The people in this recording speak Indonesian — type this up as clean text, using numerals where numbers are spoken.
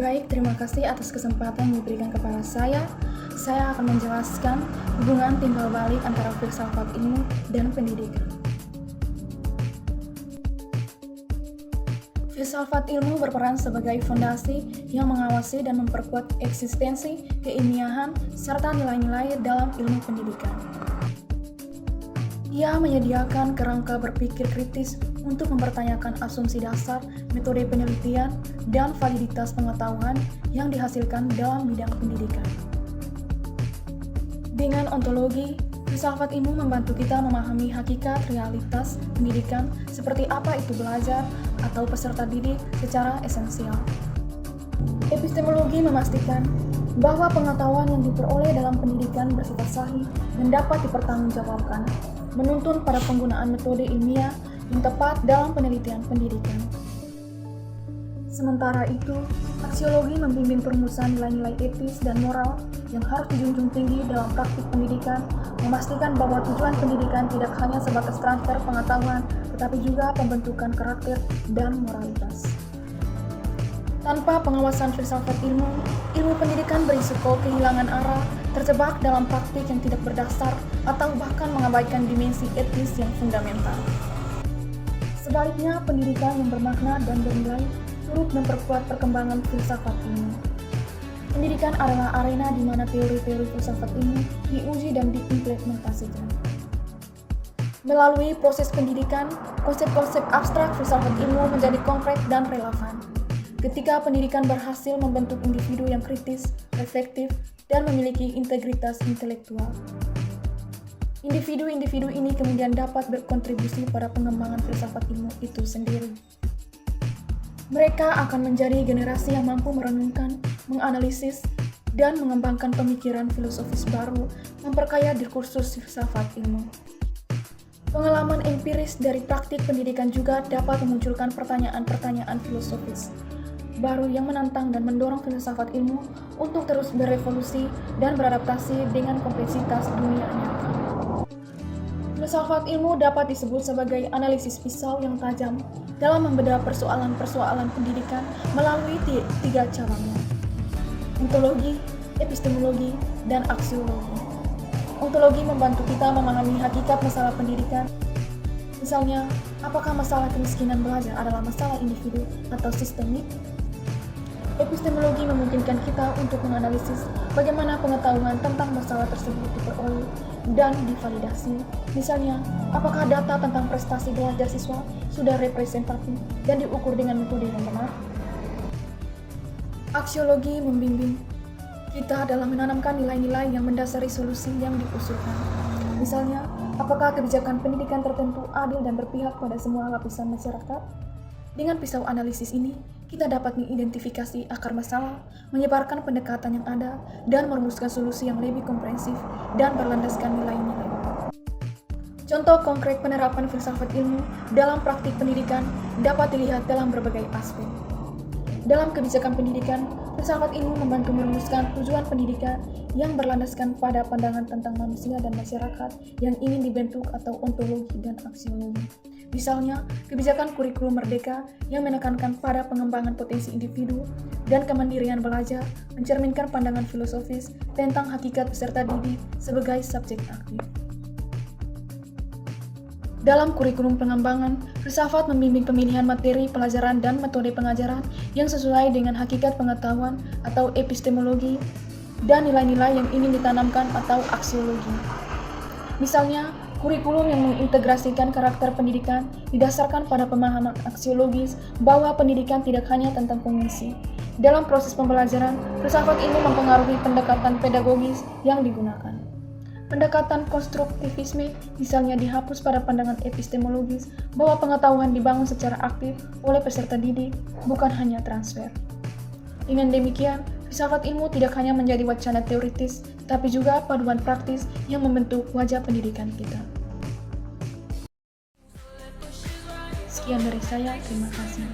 Baik, terima kasih atas kesempatan yang diberikan kepada saya. Saya akan menjelaskan hubungan timbal balik antara filsafat ilmu dan pendidikan. Filsafat ilmu berperan sebagai fondasi yang mengawasi dan memperkuat eksistensi, keilmiahan, serta nilai-nilai dalam ilmu pendidikan. Ia menyediakan kerangka berpikir kritis untuk mempertanyakan asumsi dasar, metode penelitian, dan validitas pengetahuan yang dihasilkan dalam bidang pendidikan. Dengan ontologi, filsafat ilmu membantu kita memahami hakikat realitas pendidikan seperti apa itu belajar atau peserta didik secara esensial. Epistemologi memastikan bahwa pengetahuan yang diperoleh dalam pendidikan bersifat sahih dan dapat dipertanggungjawabkan, menuntun pada penggunaan metode ilmiah yang tepat dalam penelitian pendidikan. Sementara itu, aksiologi membimbing perumusan nilai-nilai etis dan moral yang harus dijunjung tinggi dalam praktik pendidikan, memastikan bahwa tujuan pendidikan tidak hanya sebatas transfer pengetahuan, tetapi juga pembentukan karakter dan moralitas. Tanpa pengawasan filsafat ilmu, ilmu pendidikan berisiko kehilangan arah, terjebak dalam praktik yang tidak berdasar, atau bahkan mengabaikan dimensi etis yang fundamental. Sebaliknya, pendidikan yang bermakna dan bernilai turut memperkuat perkembangan filsafat ilmu. Pendidikan adalah arena di mana teori-teori filsafat ilmu diuji dan diimplementasikan. Melalui proses pendidikan, konsep-konsep abstrak filsafat ilmu menjadi konkret dan relevan. Ketika pendidikan berhasil membentuk individu yang kritis, reflektif, dan memiliki integritas intelektual. Individu-individu ini kemudian dapat berkontribusi pada pengembangan filsafat ilmu itu sendiri. Mereka akan menjadi generasi yang mampu merenungkan, menganalisis, dan mengembangkan pemikiran filosofis baru, memperkaya diskursus filsafat ilmu. Pengalaman empiris dari praktik pendidikan juga dapat memunculkan pertanyaan-pertanyaan filosofis baru yang menantang dan mendorong filsafat ilmu untuk terus berevolusi dan beradaptasi dengan kompleksitas dunia nyata. Filsafat ilmu dapat disebut sebagai analisis pisau yang tajam dalam membedah persoalan-persoalan pendidikan melalui tiga cabangnya: ontologi, epistemologi, dan aksiologi. Ontologi membantu kita memahami hakikat masalah pendidikan. Misalnya, apakah masalah kemiskinan belajar adalah masalah individu atau sistemik? Epistemologi memungkinkan kita untuk menganalisis bagaimana pengetahuan tentang masalah tersebut diperoleh dan divalidasi. Misalnya, apakah data tentang prestasi belajar siswa sudah representatif dan diukur dengan metode yang benar? Aksiologi membimbing kita dalam menanamkan nilai-nilai yang mendasari solusi yang diusulkan. Misalnya, apakah kebijakan pendidikan tertentu adil dan berpihak pada semua lapisan masyarakat? Dengan pisau analisis ini, kita dapat mengidentifikasi akar masalah, menyebarkan pendekatan yang ada, dan merumuskan solusi yang lebih komprehensif dan berlandaskan nilai-nilai. Contoh konkret penerapan filsafat ilmu dalam praktik pendidikan dapat dilihat dalam berbagai aspek. Dalam kebijakan pendidikan, filsafat ilmu membantu merumuskan tujuan pendidikan yang berlandaskan pada pandangan tentang manusia dan masyarakat yang ingin dibentuk atau ontologi dan aksiologi. Misalnya, kebijakan kurikulum merdeka yang menekankan pada pengembangan potensi individu dan kemandirian belajar mencerminkan pandangan filosofis tentang hakikat peserta didik sebagai subjek aktif. Dalam kurikulum pengembangan, filsafat membimbing pemilihan materi pelajaran dan metode pengajaran yang sesuai dengan hakikat pengetahuan atau epistemologi dan nilai-nilai yang ingin ditanamkan atau aksiologi. Misalnya, kurikulum yang mengintegrasikan karakter pendidikan didasarkan pada pemahaman aksiologis bahwa pendidikan tidak hanya tentang kognisi. Dalam proses pembelajaran, filsafat ilmu mempengaruhi pendekatan pedagogis yang digunakan. Pendekatan konstruktivisme misalnya dihapus pada pandangan epistemologis bahwa pengetahuan dibangun secara aktif oleh peserta didik, bukan hanya transfer. Dengan demikian, filsafat ilmu tidak hanya menjadi wacana teoritis, tapi juga paduan praktis yang membentuk wajah pendidikan kita. Sekian dari saya, terima kasih.